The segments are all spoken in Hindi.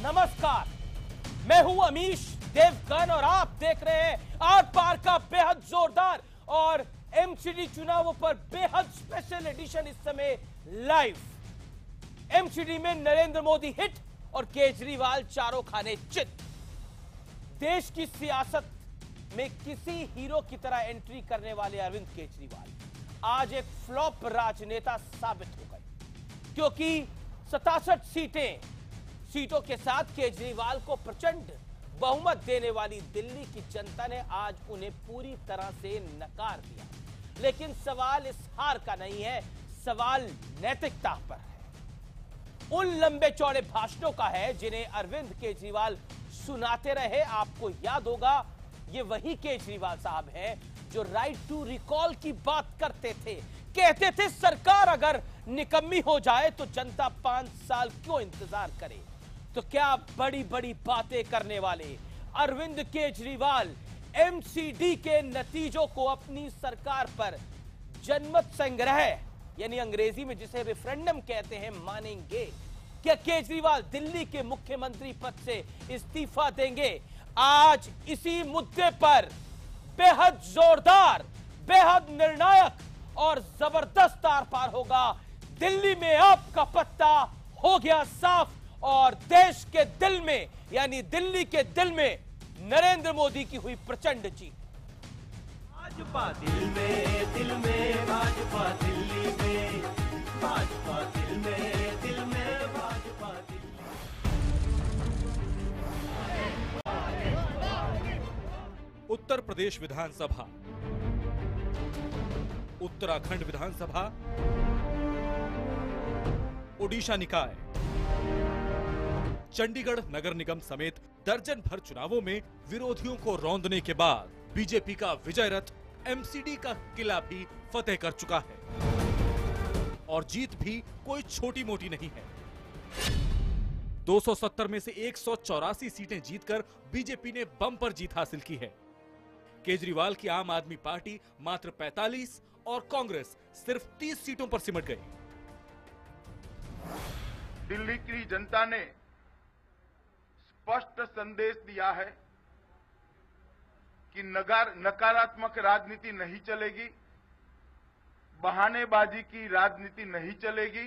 नमस्कार, मैं हूं अमीश देवगन और आप देख रहे हैं आर पार का बेहद जोरदार और एमसीडी चुनावों पर बेहद स्पेशल एडिशन इस समय लाइव। एमसीडी में नरेंद्र मोदी हिट और केजरीवाल चारों खाने चित। देश की सियासत में किसी हीरो की तरह एंट्री करने वाले अरविंद केजरीवाल आज एक फ्लॉप राजनेता साबित हो गए, क्योंकि 67 सीटों के साथ केजरीवाल को प्रचंड बहुमत देने वाली दिल्ली की जनता ने आज उन्हें पूरी तरह से नकार दिया। लेकिन सवाल इस हार का नहीं है, सवाल नैतिकता पर है। उन लंबे चौड़े भाषणों का है जिन्हें अरविंद केजरीवाल सुनाते रहे। आपको याद होगा, ये वही केजरीवाल साहब हैं जो राइट टू रिकॉल की बात करते थे। कहते थे सरकार अगर निकम्मी हो जाए तो जनता 5 साल क्यों इंतजार करे। तो क्या बड़ी बड़ी बातें करने वाले अरविंद केजरीवाल एमसीडी के नतीजों को अपनी सरकार पर जनमत संग्रह यानी अंग्रेजी में जिसे रेफरेंडम कहते हैं मानेंगे? क्या केजरीवाल दिल्ली के मुख्यमंत्री पद से इस्तीफा देंगे? आज इसी मुद्दे पर बेहद जोरदार, बेहद निर्णायक और जबरदस्त आर पार होगा। दिल्ली में आपका पत्ता हो गया साफ और देश के दिल में यानी दिल्ली के दिल में नरेंद्र मोदी की हुई प्रचंड जीत। भाजपा दिल में भाजपा दिल्ली में, भाजपा दिल में भाजपा दिल्ली। उत्तर प्रदेश विधानसभा, उत्तराखंड विधानसभा, ओडिशा निकाय, चंडीगढ़ नगर निगम समेत दर्जन भर चुनावों में विरोधियों को रौंदने के बाद बीजेपी का विजय रथ एमसीडी का किला भी फतेह कर चुका है और जीत भी कोई छोटी मोटी नहीं है। 270 में से 184 सीटें जीतकर बीजेपी ने बम्पर जीत हासिल की है। केजरीवाल की आम आदमी पार्टी मात्र 45 और कांग्रेस सिर्फ 30 सीटों पर सिमट गई। दिल्ली की जनता ने स्पष्ट संदेश दिया है कि नकारात्मक राजनीति नहीं चलेगी, बहानेबाजी की राजनीति नहीं चलेगी।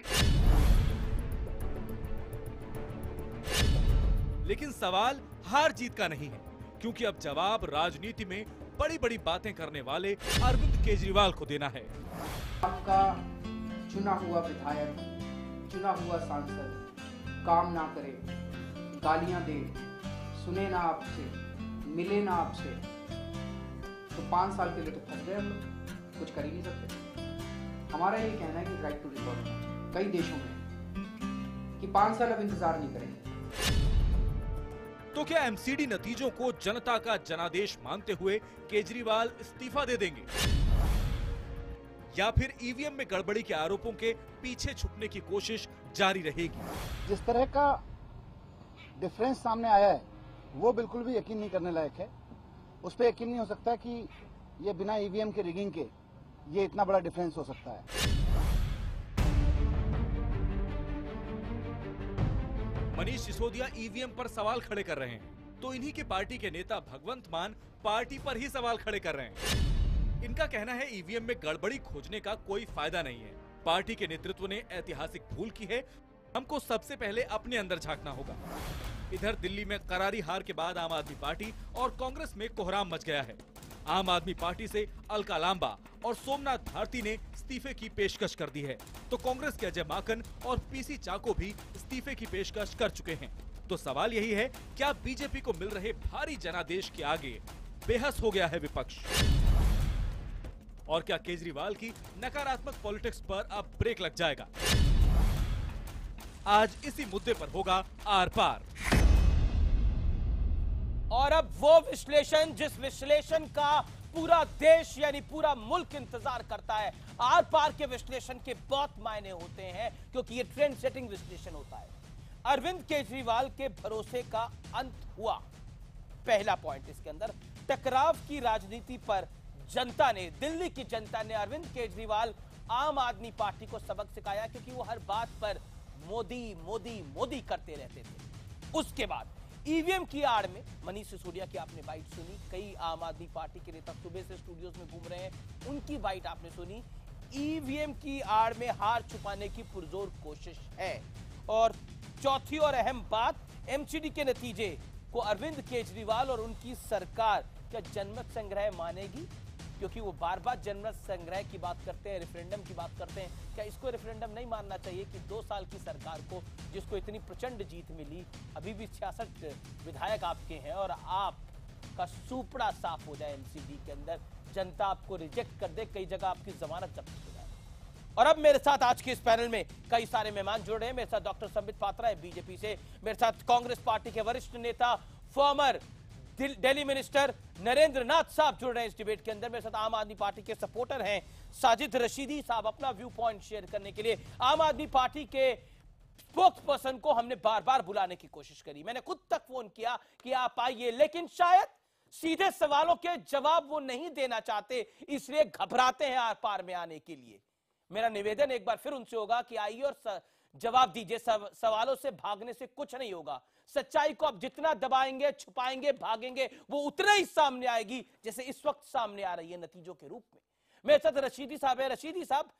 लेकिन सवाल हार जीत का नहीं है, क्योंकि अब जवाब राजनीति में बड़ी बड़ी बातें करने वाले अरविंद केजरीवाल को देना है। आपका चुना हुआ विधायक, चुना हुआ सांसद काम ना करे, गालियां दे, सुने ना आपसे, मिले ना आपसे, तो 5 साल के लिए तो फंस गए हम लोग, कुछ कर ही नहीं सकते। हमारा ये कहना है कि राइट टू रिकॉल कई देशों में कि 5 साल अब इंतजार नहीं करेंगे। तो क्या एमसीडी नतीजों को जनता का जनादेश मानते हुए केजरीवाल इस्तीफा दे देंगे, या फिर ईवीएम में गड़बड़ी के आरोपों के पीछे छुपने की कोशिश जारी रहेगी? जिस तरह का डिफरेंस सामने आया है वो बिल्कुल भी यकीन नहीं करने लायक है। उस पर यकीन नहीं हो सकता कि ये बिना ईवीएम के रिगिंग के ये इतना बड़ा डिफरेंस हो सकता है। मनीष सिसोदिया ईवीएम पर सवाल खड़े कर रहे हैं, तो इन्हीं के पार्टी के नेता भगवंत मान पार्टी पर ही सवाल खड़े कर रहे हैं। इनका कहना है ईवीएम में गड़बड़ी खोजने का कोई फायदा नहीं है। पार्टी के नेतृत्व ने ऐतिहासिक भूल की है, हमको सबसे पहले अपने अंदर झांकना होगा। इधर दिल्ली में करारी हार के बाद आम आदमी पार्टी और कांग्रेस में कोहराम मच गया है। आम आदमी पार्टी से अलका लांबा और सोमनाथ भारती ने इस्तीफे की पेशकश कर दी है, तो कांग्रेस के अजय माकन और पीसी चाको भी इस्तीफे की पेशकश कर चुके हैं। तो सवाल यही है, क्या बीजेपी को मिल रहे भारी जनादेश के आगे बेहस हो गया है विपक्ष? और क्या केजरीवाल की नकारात्मक पॉलिटिक्स पर अब ब्रेक लग जाएगा? आज इसी मुद्दे पर होगा आर पार। और अब वो विश्लेषण जिस विश्लेषण का पूरा देश यानी पूरा मुल्क इंतजार करता है। आर पार के विश्लेषण के बहुत मायने होते हैं, क्योंकि ये ट्रेंड सेटिंग विश्लेषण होता है। अरविंद केजरीवाल के भरोसे का अंत हुआ। पहला पॉइंट इसके अंदर, टकराव की राजनीति पर जनता ने, दिल्ली की जनता ने अरविंद केजरीवाल आम आदमी पार्टी को सबक सिखाया, क्योंकि वो हर बात पर मोदी मोदी मोदी करते रहते थे। उसके बाद ईवीएम की आड़ में मनीष सिसोदिया की आपने बाइट सुनी, कई आम आदमी पार्टी के नेता सुबह से स्टूडियोज में घूम रहे हैं, उनकी बाइट आपने सुनी। ईवीएम की आड़ में हार छुपाने की पुरजोर कोशिश है। और चौथी और अहम बात, एमसीडी के नतीजे को अरविंद केजरीवाल और उनकी सरकार क्या जनमत संग्रह मानेगी? क्योंकि वो बार बार जनमत संग्रह की बात करते हैं, रेफरेंडम की बात करते हैं। क्या इसको रेफरेंडम नहीं मानना चाहिए कि 2 साल की सरकार को, जिसको इतनी प्रचंड जीत मिली, अभी भी 66 विधायक आपके हैं और आपका सुपड़ा साफ हो जाए एमसीडी के अंदर, जनता आपको रिजेक्ट कर दे, कई जगह आपकी जमानत जब्त हो जाए। और अब मेरे साथ आज के इस पैनल में कई सारे मेहमान जुड़ रहे हैं। मेरे साथ डॉक्टर संबित पात्रा है बीजेपी से, मेरे साथ कांग्रेस पार्टी के वरिष्ठ नेता फॉर्मर दिल्ली मिनिस्टर नरेंद्र नाथ साहब जुड़ रहे हैं इस डिबेट के अंदर। मेरे साथ आम आदमी पार्टी के सपोर्टर हैं साजिद रशीदी साहब, अपना व्यू पॉइंट शेयर करने के लिए। आम आदमी पार्टी के स्पोक्स पर्सन को हमने बार बार बुलाने की कोशिश करी, मैंने खुद तक फोन किया कि आप आइए, लेकिन शायद सीधे सवालों के जवाब वो नहीं देना चाहते, इसलिए घबराते हैं आर पार में आने के लिए। मेरा निवेदन एक बार फिर उनसे होगा कि आइए और जवाब दीजिए। सवालों से भागने से कुछ नहीं होगा। सच्चाई को आप जितना दबाएंगे, छुपाएंगे, भागेंगे, वो उतना ही सामने आएगी जैसे इस वक्त सामने आ रही है नतीजों के रूप में। मेरे साथ रशीदी साहब है। रशीदी साहब,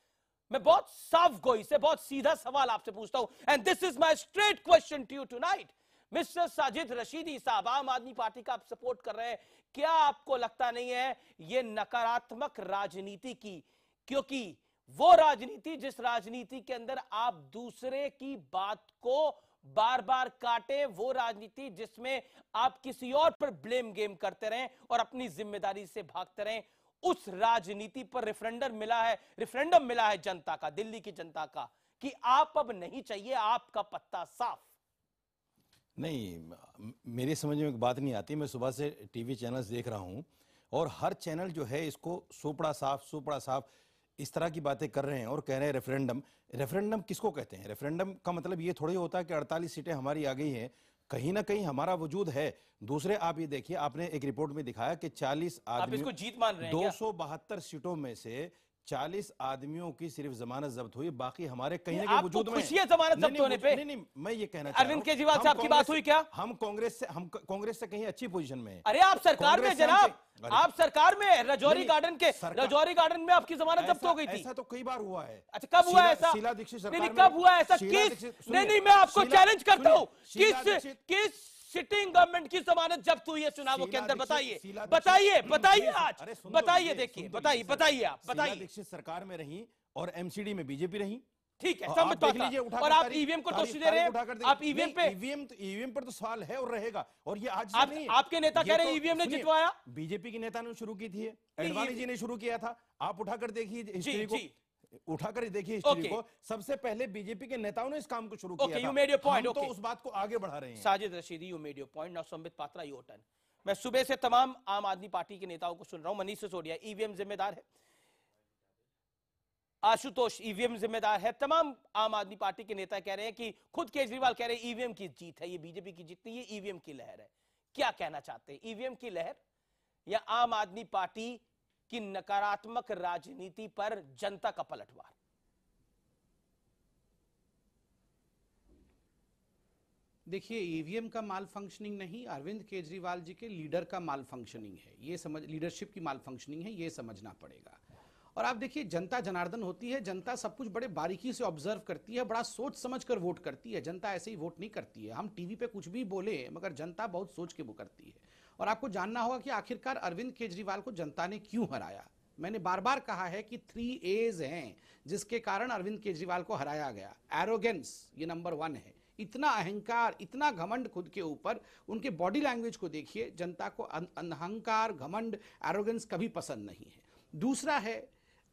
मैं बहुत साफ गोई से बहुत सीधा सवाल आपसे पूछता हूं, and this is my straight question to you tonight. Mister Sajid Rashidi साहब, आम आदमी पार्टी का आप सपोर्ट कर रहे हैं, क्या आपको लगता नहीं है ये नकारात्मक राजनीति की, क्योंकि वो राजनीति जिस राजनीति के अंदर आप दूसरे की बात को बार बार काटे, वो राजनीति जिसमें आप किसी और पर ब्लेम गेम करते रहें और अपनी जिम्मेदारी से भागते रहें, उस राजनीति पर रेफरेंडम मिला है जनता का, दिल्ली की जनता का, कि आप अब नहीं चाहिए, आपका पत्ता साफ। नहीं, मेरी समझ में एक बात नहीं आती। मैं सुबह से टीवी चैनल्स देख रहा हूं और हर चैनल जो है इसको सुपड़ा साफ इस तरह की बातें कर रहे हैं और कह रहे हैं रेफरेंडम। रेफरेंडम किसको कहते हैं? रेफरेंडम का मतलब ये थोड़ी होता है कि 48 सीटें हमारी आ गई हैं, कहीं ना कहीं हमारा वजूद है। दूसरे, आप ये देखिए, आपने एक रिपोर्ट में दिखाया कि 40 आदमी, इसको जीत मान रहे हैं 272 सीटों में से 40 आदमियों की सिर्फ जमानत जब्त हुई, बाकी हमारे कहीं ना कहीं वजूद में। खुशी है जमानत जब्त होने पे? नहीं, मैं ये कहना चाह रहा हूं, अरविंद केजरीवाल साहब की बात हुई क्या? हम कांग्रेस से कहीं अच्छी पोजीशन में हैं। अरे आप सरकार में जनाब, आप सरकार में रजौरी गार्डन में आपकी जमानत जब्त हो गई थी। ऐसा तो कई बार हुआ है। अच्छा, कब हुआ ऐसा? शीला दीक्षित सरकार में कब हुआ ऐसा? नहीं, मैं आपको चैलेंज करता हूं, किस सिटिंग गवर्नमेंट की जमानत जब्त हुई है चुनावों के अंदर? बताइए आज, बताइए, देखिए, बताइए आप, बताइए। दीक्षित सरकार में रही और एमसीडी में बीजेपी रही, ठीक है, सब देख लीजिए। और आप ईवीएम को दोषी दे रहे हैं। आप ईवीएम पर तो सवाल है और रहेगा, और ये आज नहीं। आपके नेता कह रहे हैं ईवीएम ने जितवाया। बीजेपी के नेता ने शुरू की थी, अडवाणी जी ने शुरू किया था। आप उठाकर देखिए हिस्ट्री को, उठाकर देखिए हिस्ट्री को। सबसे पहले बीजेपी के नेताओं ने इस काम को शुरू किया था। You made your point. हम तो उस बात को आगे बढ़ा रहे हैं। Sajid Rashidi, you made your point. Now Sambit Patra, your turn. मैं सुबह से तमाम आम आदमी पार्टी के नेताओं को सुन रहा हूं। मनीष सिसोदिया, ईवीएम जिम्मेदार है। आशुतोष, ईवीएम जिम्मेदार है। तमाम आम आदमी पार्टी के नेता कह रहे हैं कि खुद केजरीवाल कह रहे हैं ईवीएम की जीत है, ये बीजेपी की जीत नहीं है, ईवीएम की लहर है। क्या कहना चाहते हैं, ईवीएम की लहर या आम आदमी पार्टी की नकारात्मक राजनीति पर जनता का पलटवार? देखिए, ईवीएम का माल फंक्शनिंग नहीं, अरविंद केजरीवाल जी के लीडर का माल फंक्शनिंग है। ये समझ, लीडरशिप की माल फंक्शनिंग है, ये समझना पड़ेगा। और आप देखिए, जनता जनार्दन होती है, जनता सब कुछ बड़े बारीकी से ऑब्जर्व करती है, बड़ा सोच समझ कर वोट करती है। जनता ऐसे ही वोट नहीं करती है। हम टीवी पे कुछ भी बोले, मगर जनता बहुत सोच के वो करती है। और आपको जानना होगा कि आखिरकार अरविंद केजरीवाल को जनता ने क्यों हराया। मैंने बार बार कहा है कि 3 A's हैं जिसके कारण अरविंद केजरीवाल को हराया गया। एरोगेंस, ये नंबर 1 है। इतना अहंकार, इतना घमंड खुद के ऊपर। उनके बॉडी लैंग्वेज को देखिए, जनता को अहंकार, घमंड, एरोगेंस कभी पसंद नहीं है। दूसरा है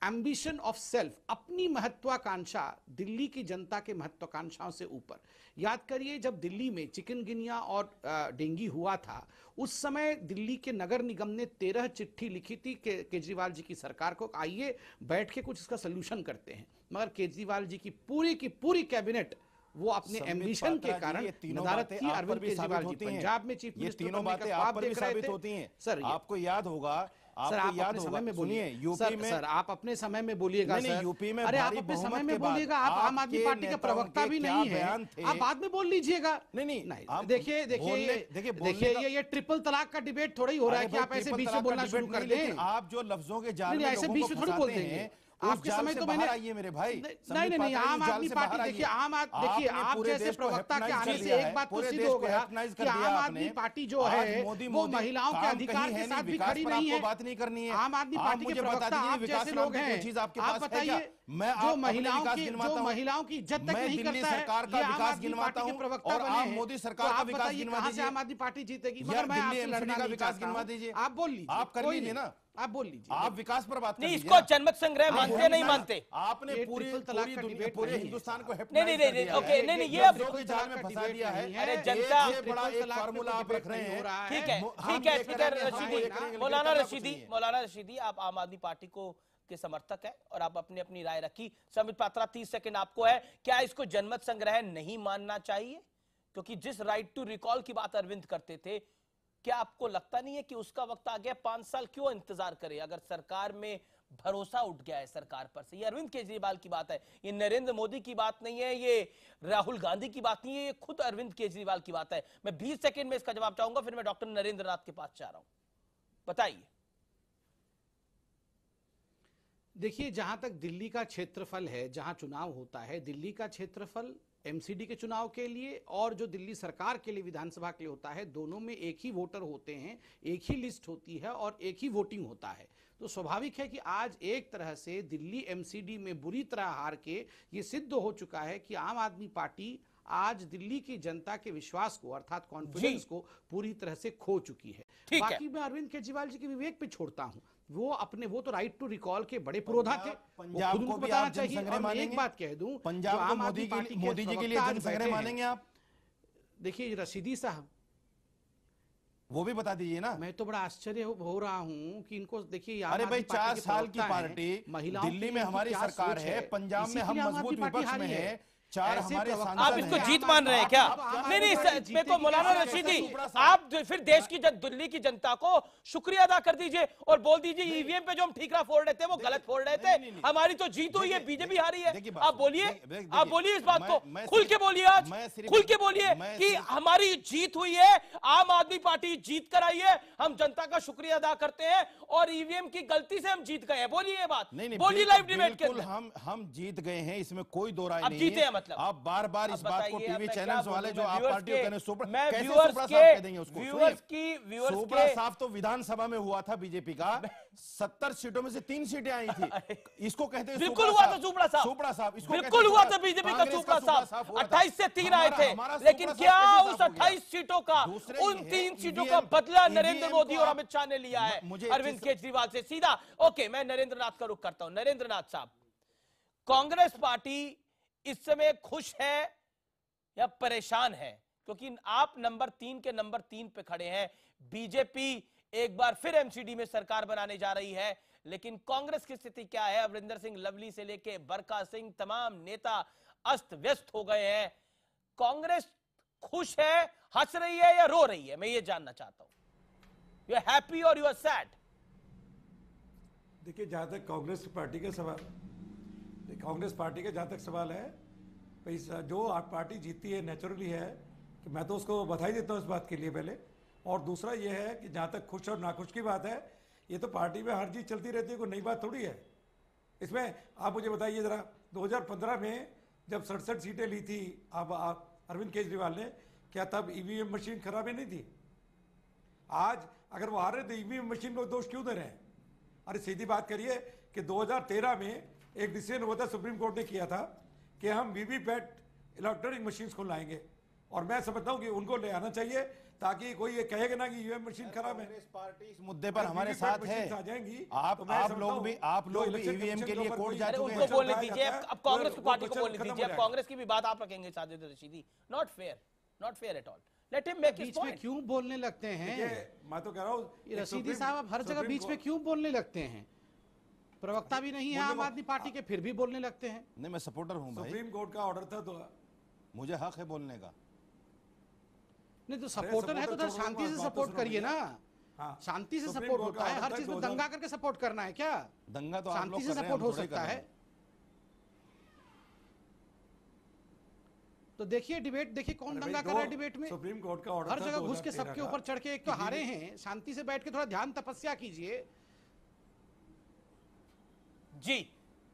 एम्बिशन ऑफ सेल्फ, अपनी महत्वाकांक्षा दिल्ली की जनता के महत्वाकांक्षाओं से ऊपर। याद करिए, जब दिल्ली में चिकनगुनिया और डेंगू हुआ था, उस समय दिल्ली के नगर निगम ने 13 चिट्ठी लिखी थी केजरीवाल जी की सरकार को, आइए बैठ के कुछ इसका सोल्यूशन करते हैं। मगर केजरीवाल जी की पूरी कैबिनेट वो अपने एम्बिशन के कारण नदारत थी। अरविंद केजरीवाल जी पंजाब में चीफ मिनिस्टर, तीनों बातें आप पर भी साबित होती हैं। सर, आपको याद होगा आपको आप याद अपने होगा, समय में बोलिए। सुनिए, यूपी में सर आप अपने समय में बोलिएगा नहीं, सर। यूपी में अरे आप भारी अपने समय बहुमत में के बाद बोलिएगा, आप आम आदमी आपके पार्टी के नेताओं प्रवक्ता के भी क्या नहीं है, बयान थे? आप बाद में बोल लीजिएगा। नहीं, आप देखिए ये ट्रिपल तलाक का डिबेट थोड़ा ही हो रहा है कि आप ऐसे बीच में बोलना शुरू कर दें। आप जो लफ्जों के जाल में ऐसे लोगों बीच को में थोड़ी बोल फंसाते देंगे। हैं, आपके समय तो मैंने आइए मेरे भाई, नहीं आम आदमी पार्टी देखिए देखिए आप जैसे प्रवक्ता के आने से एक बात तो सिद्ध हो गया कि आम आदमी पार्टी जो है वो महिलाओं के अधिकार के साथ भी खड़ी नहीं है। बात नहीं करनी है। आम आदमी पार्टी के प्रवक्ता आप जैसे लोग हैं, आप बताइए जो महिलाओं की इज्जत तक नहीं करता है, ये आम आदमी पार्टी के प्रवक्ता बने हैं। मोदी सरकार का विकास गिनवा कहां से आम आदमी पार्टी जीतेगी? मगर मैं आपसे लड़ना नहीं चाहता हूं। आप बोल लीजिए, आप कर लीजिए ना, आप बोल लीजिए। आप विकास पर बात नहीं, कर इसको जनमत संग्रह मानते नहीं मानते? आपने पूरी दुनिया, पूरे हिंदुस्तान को नहीं, ओके, नहीं, ये अब के जाल में फंसा दिया है। अरे जनता, ये बड़ा एक फार्मूला आप रख रहे हैं। ठीक है रशीदी, मौलाना रशीदी, आप आम आदमी पार्टी को के समर्थक है और आप अपनी अपनी राय रखी। संबित पात्रा 30 सेकंड आपको है, क्या इसको जनमत संग्रह नहीं मानना चाहिए? क्योंकि जिस राइट टू रिकॉल की बात अरविंद करते थे, क्या आपको लगता नहीं है कि उसका वक्त आ गया? 5 साल क्यों इंतजार करे अगर सरकार में भरोसा उठ गया है सरकार पर से? ये अरविंद केजरीवाल की बात है, ये नरेंद्र मोदी की बात नहीं है, ये राहुल गांधी की बात नहीं है, ये खुद अरविंद केजरीवाल की बात है। मैं 20 सेकंड में इसका जवाब चाहूंगा, फिर मैं डॉक्टर नरेंद्र नाथ के पास जा रहा हूं। बताइए। देखिए, जहां तक दिल्ली का क्षेत्रफल है, जहां चुनाव होता है, दिल्ली का क्षेत्रफल एमसीडी के चुनाव के लिए और जो दिल्ली सरकार के लिए विधानसभा के लिए होता है, दोनों में एक ही वोटर होते हैं, एक ही लिस्ट होती है और एक ही वोटिंग होता है। तो स्वाभाविक है कि आज एक तरह से दिल्ली एमसीडी में बुरी तरह हार के ये सिद्ध हो चुका है कि आम आदमी पार्टी आज दिल्ली की जनता के विश्वास को अर्थात कॉन्फिडेंस को पूरी तरह से खो चुकी है। बाकी मैं अरविंद केजरीवाल जी के विवेक पे छोड़ता हूं, वो तो राइट टू रिकॉल के बड़े पुरोधा थे, पंजाब को भी बताना आप चाहिए। और एक बात कह दूं, पंजाब को मोदी जी के लिए जनसंग्रह मानेंगे आप? देखिए रशीदी साहब, वो भी बता दीजिए ना। मैं तो बड़ा आश्चर्य हो रहा हूं कि इनको देखिए, अरे भाई 4 साल की पार्टी, दिल्ली में हमारी सरकार है, पंजाब में हम मजबूत विपक्ष में है, 4 हमारे सांसद आप इसको जीत मान रहे हैं क्या? नहीं, मेरे को मौलाना रशीदी, आप फिर देश की दिल्ली की जनता को शुक्रिया अदा कर दीजिए और बोल दीजिए ईवीएम पे जो हम ठीकरा फोड़ रहे थे वो गलत फोड़ रहे थे, हमारी तो जीत हुई है, बीजेपी हारी है। आप बोलिए इस बात को, खुल के बोलिए, आज खुल के बोलिए कि हमारी जीत हुई है, आम आदमी पार्टी जीत कर आई है, हम जनता का शुक्रिया अदा करते हैं और ईवीएम की गलती से हम जीत गए हैं। बोलिए ये बात, बोलिए लाइव डिबेट के अंदर। हम जीत गए हैं, इसमें कोई दो राय नहीं जीते हैं मतलब आप बार-बार इस बात को टीवी चैनल्स वाले जो आप पार्टी को कहने सुपर, मैं कैसे व्यूअर्स सुपड़ा के साफ कह देंगे उसको? व्यूअर्स सुपड़ा साफ तो विधानसभा में हुआ था बीजेपी का, 70 सीटों में से 3 सीटें आई थी। इसको कहते हैं बिल्कुल हुआ था सुपड़ा साफ, बिल्कुल हुआ था बीजेपी का सुपड़ा साफ। 28 से 3 आए थे, लेकिन क्या उस 28 सीटों का, उन 3 सीटों का बदला नरेंद्र मोदी और अमित शाह ने लिया है अरविंद केजरीवाल से सीधा? ओके, मैं नरेंद्र नाथ का रुख करता हूं। नरेंद्र नाथ साहब, कांग्रेस पार्टी इस समय खुश है या परेशान है? क्योंकि आप नंबर 3 के नंबर 3 पे खड़े हैं। बीजेपी एक बार फिर एमसीडी में सरकार बनाने जा रही है, लेकिन कांग्रेस की स्थिति क्या है? अमरिंदर सिंह लवली से लेके बरखा सिंह, तमाम नेता अस्त व्यस्त हो गए हैं। कांग्रेस खुश है, हंस रही है या रो रही है? मैं ये जानना चाहता हूं। यू आर हैप्पी और यू आर सैड? देखिए, जहां तक कांग्रेस पार्टी का सवाल, कांग्रेस पार्टी का जहां तक सवाल है, भाई जो पार्टी जीतती है नेचुरली है कि मैं तो उसको बधाई देता हूँ इस बात के लिए पहले। और दूसरा ये है कि जहाँ तक खुश और नाखुश की बात है, ये तो पार्टी में हर चीज़ चलती रहती है, कोई नई बात थोड़ी है इसमें। आप मुझे बताइए ज़रा, 2015 में जब 67 सीटें ली थी आप अरविंद केजरीवाल ने, क्या तब ईवीएम मशीन खराब ही नहीं थी? आज अगर वो हार रहे तो ईवीएम मशीन को दोष क्यों दे रहे हैं? अरे सीधी बात करिए कि 2013 में एक डिसीजन हुआ था, सुप्रीम कोर्ट ने किया था कि हम वीवीपैट इलेक्ट्रॉनिक मशीन्स को लाएंगे, और मैं समझता हूं कि उनको ले आना चाहिए ताकि कोई ये कहेगा ना कि ईवीएम मशीन खराब है। कांग्रेस पार्टी इस मुद्दे पर हमारे साथ है। आ जाएंगी आप लोग भी ईवीएम के लिए कोर्ट जा चुके हैं। उनको बोलने दीजिए, अब कांग्रेस की पार्टी को बोलने दीजिए। अब कांग्रेस की भी बात आप रखेंगे Sajid Rashidi? Not fair at all. Let him make his बीच में क्यों बोलने लगते हैं? मैं तो कह रहा हूं रशीदी साहब, आप हर जगह बीच में क्यों बोलने लगते हैं? प्रवक्ता भी नहीं है आम आदमी पार्टी के, फिर भी बोलने लगते हैं। नहीं, मैं सपोर्टर हूं भाई, सुप्रीम कोर्ट का ऑर्डर था तो मुझे हक है बोलने का। नहीं तो सपोर्टर है तो शांति से सपोर्ट करिए ना। हाँ। शांति से सुप्रीम सपोर्ट कोर्ट होता का है, हर ऑर्डर चीज में 2000 दंगा करके सपोर्ट करना है क्या? दंगा तो आप लोग शांति कर से रहे हैं, सपोर्ट हम हो थोड़े सकता कर रहे है। हैं। तो देखिए डिबेट, देखिए कौन अरे दंगा भाई, कर रहा है दो डिबेट में। सुप्रीम कोर्ट का ऑर्डर हर था जगह घुस के 2013 सबके का ऊपर चढ़ के, एक तो कि हारे हैं, शांति से बैठ के थोड़ा ध्यान तपस्या कीजिए। जी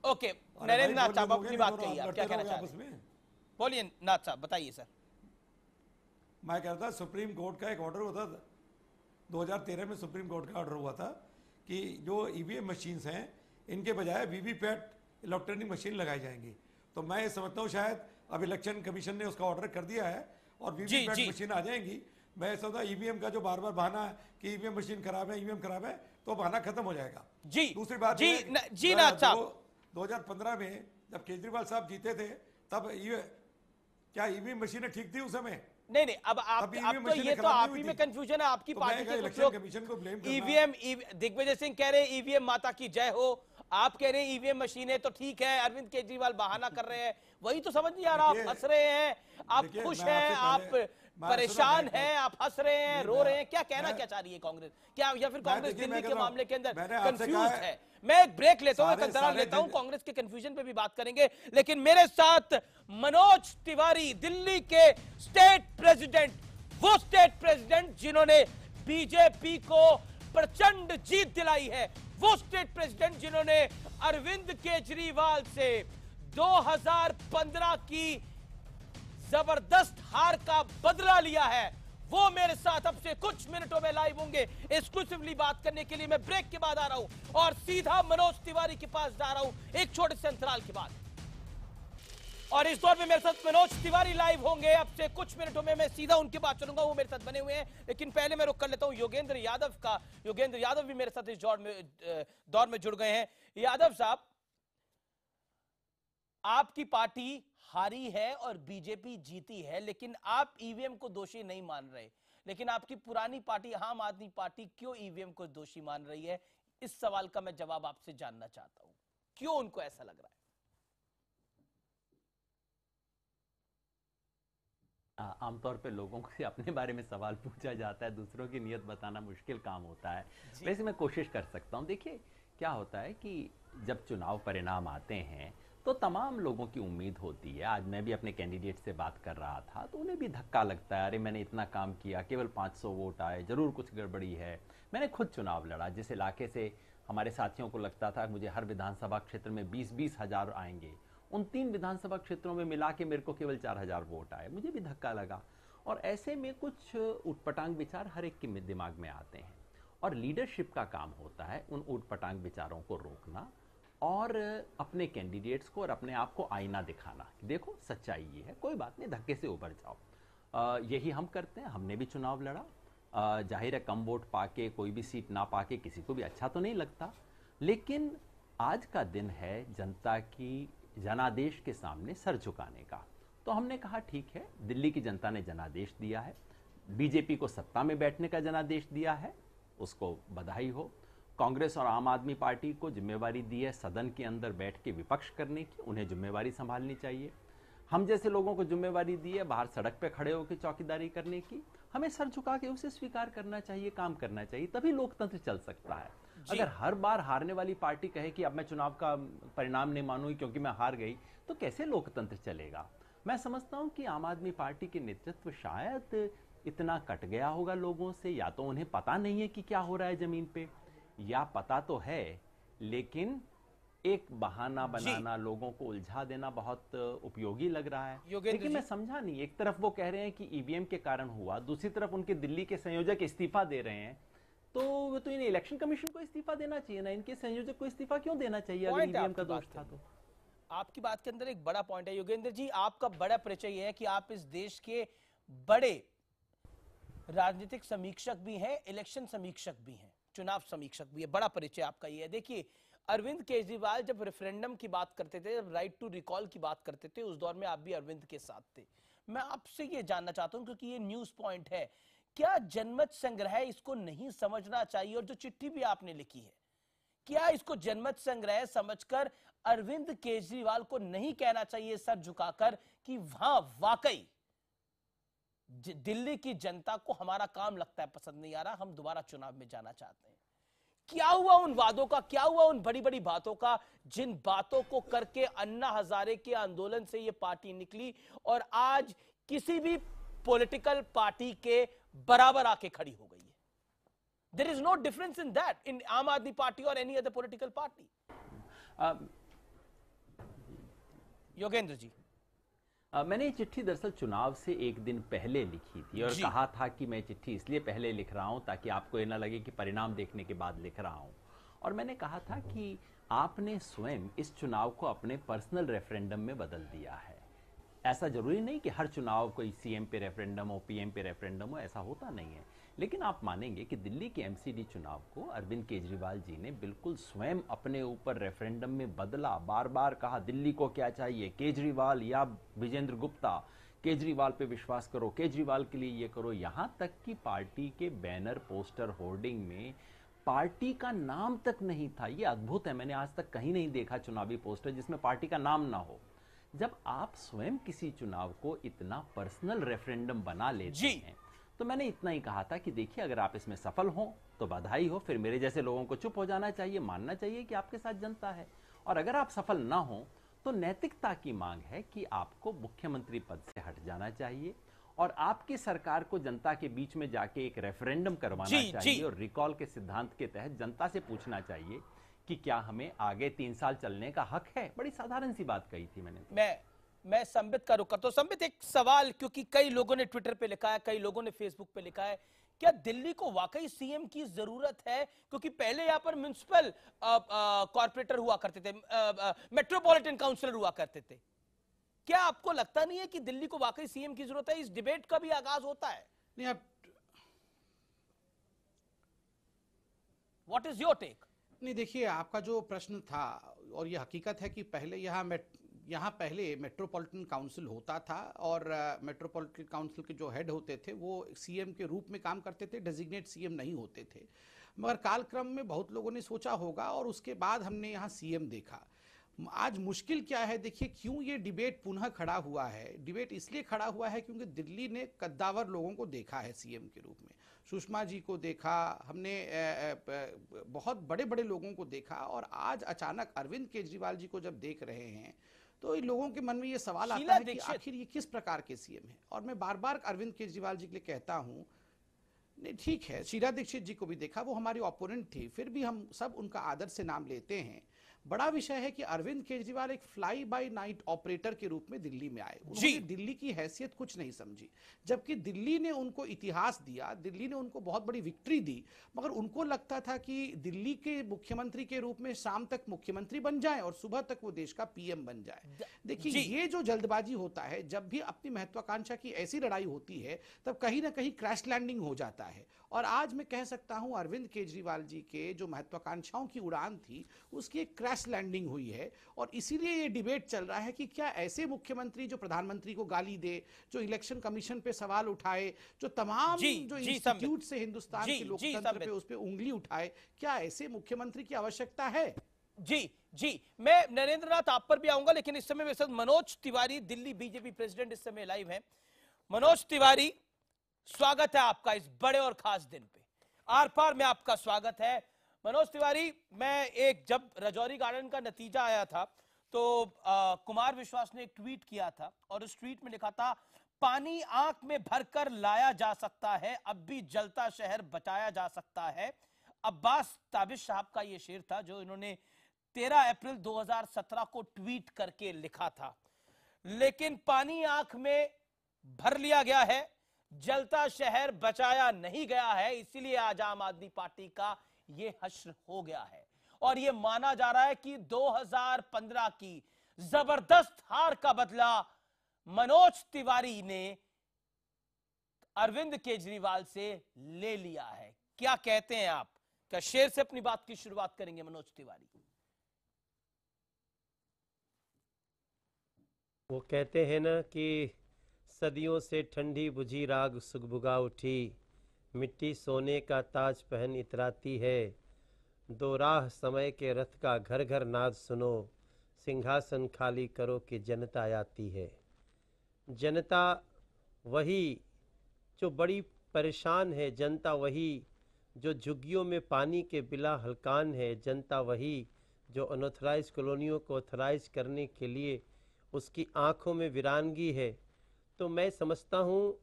ओके, अरे नरेंद्र भाई, नाथ साहब बोल अपनी दोगे बात नहीं, कहिए, आप लड़ते क्या कहना रहोगे चाह आपस रहे हैं? में। बोलिए नाथ साहब, बताइए सर। मैं कह रहा था सुप्रीम कोर्ट का एक ऑर्डर हुआ था 2013 में, सुप्रीम कोर्ट का ऑर्डर हुआ था कि जो ईवीएम मशीन्स हैं इनके बजाय वीवीपैट इलेक्ट्रॉनिक मशीन लगाई जाएंगी। तो मैं ये समझता हूँ शायद अब इलेक्शन कमीशन ने उसका ऑर्डर कर दिया है और वीवीपैट जी। मशीन आ जाएंगी। मैं समझता ईवीएम का जो बार बार बहाना है कि ईवीएम मशीन खराब है, ईवीएम खराब है, तो बहाना खत्म हो जाएगा। जी दूसरी बात जी, ये है कि जी नाथ साहब, 2015 में जब केजरीवाल साहब जीते थे तब ये क्या ईवीएम मशीनें ठीक थी उस समय? नहीं अब आप अभी अब EVM तो मशीनें ये तो खराब नहीं आप हुई ही में थी। कंफ्यूजन है, आपकी तो पार्टी मैं के कुछ इलेक्शन लोग कमीशन को ब्लेम करना। ईवीएम दिग्विजय सिंह कह रहे हैं ईवीएम माता की जय हो, आप कह रहे हैं ईवीएम मशीनें तो ठीक है, अरविंद केजरीवाल बहाना कर रहे हैं, वही तो समझ नहीं आ रहा। आप हंस रहे हैं, आप देखिए, खुश मैं हैं, आप आपसे पहले- परेशान मैं- हैं, आप हंस रहे हैं, नहीं, रो मैं- रहे हैं, क्या कहना मैं- क्या चाह रही है कांग्रेस? क्या या फिर कांग्रेस देखिए, दिल्ली मैं के कह रहा हूं, मामले के अंदर मैंने आपसे कंफ्यूज कहा है? मैं एक ब्रेक लेता हूं, एक सारे- अंतराल सारे लेता हूं, जज- कांग्रेस के कंफ्यूजन पे भी बात करेंगे। लेकिन मेरे साथ मनोज तिवारी, दिल्ली के स्टेट प्रेसिडेंट, वो स्टेट प्रेसिडेंट जिन्होंने बीजेपी को प्रचंड जीत दिलाई है, वो स्टेट प्रेसिडेंट जिन्होंने अरविंद केजरीवाल से 2015 की जबरदस्त हार का बदला लिया है, वो मेरे साथ अब से कुछ मिनटों में लाइव होंगे एक्सक्लूसिवली बात करने के लिए। मैं ब्रेक के बाद आ रहा हूं और सीधा मनोज तिवारी के पास जा रहा हूं एक छोटे से अंतराल के बाद। और इस दौर में मेरे साथ मनोज तिवारी लाइव होंगे अब से कुछ मिनटों में, मैं सीधा उनके पास चलूंगा, वो मेरे साथ बने हुए हैं। लेकिन पहले मैं रुक कर लेता हूं योगेंद्र यादव का। योगेंद्र यादव भी मेरे साथ इस दौर में जुड़ गए हैं। यादव साहब, आपकी पार्टी हारी है और बीजेपी जीती है, लेकिन आप ईवीएम को दोषी नहीं मान रहे, लेकिन आपकी पुरानी पार्टी आम आदमी पार्टी क्यों ईवीएम को दोषी मान रही है? इस सवाल का मैं जवाब आपसे जानना चाहता हूं, क्यों उनको ऐसा लग रहा है? आमतौर पे लोगों से अपने बारे में सवाल पूछा जाता है, दूसरों की नीयत बताना मुश्किल काम होता है। वैसे मैं कोशिश कर सकता हूँ। देखिए क्या होता है कि जब चुनाव परिणाम आते हैं तो तमाम लोगों की उम्मीद होती है। आज मैं भी अपने कैंडिडेट से बात कर रहा था तो उन्हें भी धक्का लगता है, अरे मैंने इतना काम किया, केवल 500 वोट आए, जरूर कुछ गड़बड़ी है। मैंने खुद चुनाव लड़ा, जिस इलाके से हमारे साथियों को लगता था मुझे हर विधानसभा क्षेत्र में 20-20 हजार आएंगे, उन 3 विधानसभा क्षेत्रों में मिला के मेरे को केवल 4000 वोट आए। मुझे भी धक्का लगा। और ऐसे में कुछ उटपटांग विचार हर एक के दिमाग में आते हैं और लीडरशिप का काम होता है उन उटपटांग विचारों को रोकना और अपने कैंडिडेट्स को और अपने आप को आईना दिखाना, देखो सच्चाई ये है, कोई बात नहीं, धक्के से उबर जाओ। यही हम करते हैं। हमने भी चुनाव लड़ा, जाहिर है कम वोट पाके, कोई भी सीट ना पाके किसी को भी अच्छा तो नहीं लगता, लेकिन आज का दिन है जनता की जनादेश के सामने सर झुकाने का। तो हमने कहा ठीक है, दिल्ली की जनता ने जनादेश दिया है, बीजेपी को सत्ता में बैठने का जनादेश दिया है, उसको बधाई हो। कांग्रेस और आम आदमी पार्टी को जिम्मेवारी दी है सदन के अंदर बैठ के विपक्ष करने की, उन्हें जिम्मेवारी संभालनी चाहिए। हम जैसे लोगों को जिम्मेवारी दी है बाहर सड़क पे खड़े होकर चौकीदारी करने की, हमें सर झुका के उसे स्वीकार करना चाहिए, काम करना चाहिए, तभी लोकतंत्र चल सकता है। अगर हर बार हारने वाली पार्टी कहे कि अब मैं चुनाव का परिणाम नहीं मानूंगी क्योंकि मैं हार गई, तो कैसे लोकतंत्र चलेगा? मैं समझता हूं कि आम आदमी पार्टी के नेतृत्व शायद इतना कट गया होगा लोगों से, या तो उन्हें पता नहीं है कि क्या हो रहा है जमीन पे, या पता तो है लेकिन एक बहाना बनाना, लोगों को उलझा देना बहुत उपयोगी लग रहा है। लेकिन मैं समझा नहीं, एक तरफ वो कह रहे हैं कि ईवीएम के कारण हुआ, दूसरी तरफ उनके दिल्ली के संयोजक इस्तीफा दे रहे हैं, तो इन्हें इलेक्शन कमीशन को इस्तीफा देना चाहिए ना, इनके संयोजक को इस्तीफा क्यों देना चाहिए अगर ईवीएम का दोष था तो? आपकी बात के अंदर एक बड़ा पॉइंट है योगेंद्र जी, आपका बड़ा परिचय है कि आप इस देश के बड़े राजनीतिक समीक्षक भी हैं, इलेक्शन समीक्षक भी हैं, चुनाव समीक्षक भी है, बड़ा परिचय आपका ये है। देखिए अरविंद केजरीवाल जब रेफरेंडम की बात करते थे, जब राइट टू रिकॉल की बात करते थे, उस दौर में आप भी अरविंद के साथ थे। मैं आपसे ये जानना चाहता हूं क्योंकि ये न्यूज पॉइंट है, क्या जनमत संग्रह इसको नहीं समझना चाहिए? और जो चिट्ठी भी आपने लिखी है, क्या इसको जनमत संग्रह समझकर अरविंद केजरीवाल को नहीं कहना चाहिए सर झुकाकर कि वहां वाकई दिल्ली की जनता को हमारा काम लगता है पसंद नहीं आ रहा, हम दोबारा चुनाव में जाना चाहते हैं। क्या हुआ उन वादों का, क्या हुआ उन बड़ी बड़ी बातों का, जिन बातों को करके अन्ना हजारे के आंदोलन से ये पार्टी निकली और आज किसी भी पॉलिटिकल पार्टी के बराबर आके खड़ी हो गई है। There is no difference in that in Aam Aadmi Party और any other political party. Yogendra ji, मैंने ये चिट्ठी दरअसल चुनाव से एक दिन पहले लिखी थी और कहा था कि मैं चिट्ठी इसलिए पहले लिख रहा हूं ताकि आपको ये ना लगे कि परिणाम देखने के बाद लिख रहा हूं। और मैंने कहा था कि आपने स्वयं इस चुनाव को अपने पर्सनल रेफरेंडम में बदल दिया है। ऐसा जरूरी नहीं कि हर चुनाव कोई सीएम पे रेफरेंडम हो, पीएम पे रेफरेंडम हो, ऐसा होता नहीं है। लेकिन आप मानेंगे कि दिल्ली के एमसीडी चुनाव को अरविंद केजरीवाल जी ने बिल्कुल स्वयं अपने ऊपर रेफरेंडम में बदला। बार बार कहा दिल्ली को क्या चाहिए, केजरीवाल या विजेंद्र गुप्ता, केजरीवाल पे विश्वास करो, केजरीवाल के लिए ये करो। यहां तक कि पार्टी के बैनर, पोस्टर, होर्डिंग में पार्टी का नाम तक नहीं था। ये अद्भुत है, मैंने आज तक कहीं नहीं देखा चुनावी पोस्टर जिसमें पार्टी का नाम ना हो। जब आप स्वयं किसी चुनाव को इतना पर्सनल रेफरेंडम बना लेते हैं तो मैंने इतना ही कहा था कि देखिए अगर आप इसमें सफल हो तो बधाई हो, फिर मेरे जैसे लोगों को चुप हो जाना चाहिए, मानना चाहिए कि आपके साथ जनता है। और अगर आप सफल ना हो तो नैतिकता की मांग है कि आपको मुख्यमंत्री पद से हट जाना चाहिए और आपकी सरकार को जनता के बीच में जाके एक रेफरेंडम करवाना चाहिए और रिकॉल के सिद्धांत के तहत जनता से पूछना चाहिए कि क्या हमें आगे 3 साल चलने का हक है। बड़ी साधारण सी बात कही थी मैंने। मैं संबित का रुख करता हूं। संबित, एक सवाल, क्योंकि कई लोगों ने ट्विटर पे लिखा है, कई लोगों ने फेसबुक पे लिखा है, क्या दिल्ली को वाकई सीएम की जरूरत है? क्योंकि पहले यहां पर म्युनिसिपल कॉर्पोरेटर हुआ करते थे, मेट्रोपॉलिटन काउंसिलर हुआ करते थे। क्या आपको लगता नहीं है कि दिल्ली को वाकई सीएम की जरूरत है? इस डिबेट का भी आगाज होता है। What is your take? नहीं, देखिए आपका जो प्रश्न था, और ये हकीकत है कि पहले यहाँ पहले मेट्रोपॉलिटन काउंसिल होता था और मेट्रोपॉलिटन काउंसिल के जो हेड होते थे वो सीएम के रूप में काम करते थे, डेजिग्नेट सीएम नहीं होते थे। मगर कालक्रम में बहुत लोगों ने सोचा होगा और उसके बाद हमने यहाँ सीएम देखा। आज मुश्किल क्या है, देखिए क्यों ये डिबेट पुनः खड़ा हुआ है। डिबेट इसलिए खड़ा हुआ है क्योंकि दिल्ली ने कद्दावर लोगों को देखा है सीएम के रूप में। सुषमा जी को देखा हमने, बहुत बड़े बड़े लोगों को देखा, और आज अचानक अरविंद केजरीवाल जी को जब देख रहे हैं तो इन लोगों के मन में ये सवाल आता है कि आखिर ये किस प्रकार के सीएम है। और मैं बार बार अरविंद केजरीवाल जी के लिए कहता हूं, नहीं ठीक है, शीला दीक्षित जी को भी देखा, वो हमारी ओपोनेंट थी, फिर भी हम सब उनका आदर से नाम लेते हैं। बड़ा विषय है कि अरविंद केजरीवाल एक फ्लाई बाय नाइट ऑपरेटर के रूप में दिल्ली में आए। उन्होंने दिल्ली की हैसियत कुछ नहीं समझी, जबकि दिल्ली ने उनको इतिहास दिया, दिल्ली ने उनको बहुत बड़ी विक्ट्री दी। मगर उनको लगता था कि दिल्ली के मुख्यमंत्री के रूप में शाम तक मुख्यमंत्री बन जाए और सुबह तक वो देश का पीएम बन जाए। देखिए ये जो जल्दबाजी होता है, जब भी अपनी महत्वाकांक्षा की ऐसी लड़ाई होती है तब कहीं ना कहीं क्रैश लैंडिंग हो जाता है। और आज मैं कह सकता हूं अरविंद केजरीवाल जी के जो महत्वाकांक्षाओं की उड़ान थी उसकी एक क्रैश लैंडिंग हुई है। और इसीलिए ये डिबेट चल रहा है कि क्या ऐसे मुख्यमंत्री जो प्रधानमंत्री को गाली दे, जो इलेक्शन कमीशन पे सवाल उठाए, जो तमाम जो इंस्टीट्यूट से हिंदुस्तान के लोकतंत्र पे उस पे उंगली उठाए, क्या ऐसे मुख्यमंत्री की आवश्यकता है? जी, मैं नरेंद्र नाथ आप पर भी आऊंगा, लेकिन इस समय मेरे साथ मनोज तिवारी, दिल्ली बीजेपी प्रेसिडेंट, इस समय लाइव है। मनोज तिवारी, स्वागत है आपका इस बड़े और खास दिन पे। आर पार में आपका स्वागत है। मनोज तिवारी, मैं जब राजौरी गार्डन का नतीजा आया था तो कुमार विश्वास ने एक ट्वीट किया था और उस ट्वीट में लिखा था, पानी आंख में भरकर लाया जा सकता है, अब भी जलता शहर बचाया जा सकता है। अब्बास ताबिश साहब का यह शेर था जो इन्होंने 13 अप्रैल 2017 को ट्वीट करके लिखा था। लेकिन पानी आंख में भर लिया गया है, जलता शहर बचाया नहीं गया है, इसीलिए आज आम आदमी पार्टी का यह हश्र हो गया है। और यह माना जा रहा है कि 2015 की जबरदस्त हार का बदला मनोज तिवारी ने अरविंद केजरीवाल से ले लिया है। क्या कहते हैं आप? क्या शेर से अपनी बात की शुरुआत करेंगे मनोज तिवारी? वो कहते हैं ना कि सदियों से ठंडी बुझी राग सुगबुगा उठी, मिट्टी सोने का ताज पहन इतराती है, दो राह समय के रथ का घर घर नाद सुनो, सिंहासन खाली करो कि जनता आती है। जनता वही जो बड़ी परेशान है जनता वही, जो झुग्गियों में पानी के बिला हलकान है जनता वही, जो अनऑथराइज कॉलोनियों को ऑथराइज करने के लिए उसकी आंखों में वीरानगी है। तो मैं समझता हूँ